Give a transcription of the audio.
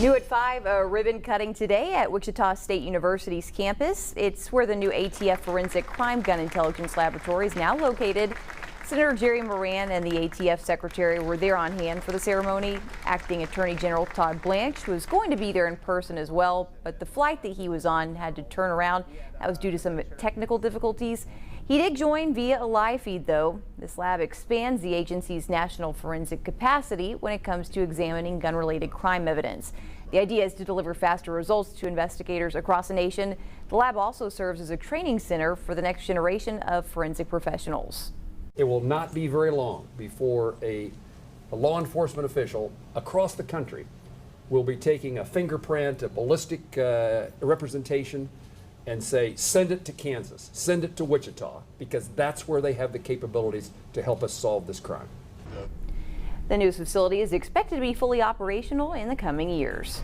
New at 5, a ribbon cutting today at Wichita State University's campus. It's where the new ATF Forensic Crime Gun Intelligence Laboratory is now located. Senator Jerry Moran and the ATF Secretary were there on hand for the ceremony. Acting Attorney General Todd Blanche was going to be there in person as well, but the flight that he was on had to turn around. That was due to some technical difficulties. He did join via a live feed, though. This lab expands the agency's national forensic capacity when it comes to examining gun-related crime evidence. The idea is to deliver faster results to investigators across the nation. The lab also serves as a training center for the next generation of forensic professionals. It will not be very long before a law enforcement official across the country will be taking a fingerprint, a ballistic representation, and say, send it to Kansas, send it to Wichita, because that's where they have the capabilities to help us solve this crime. The news facility is expected to be fully operational in the coming years.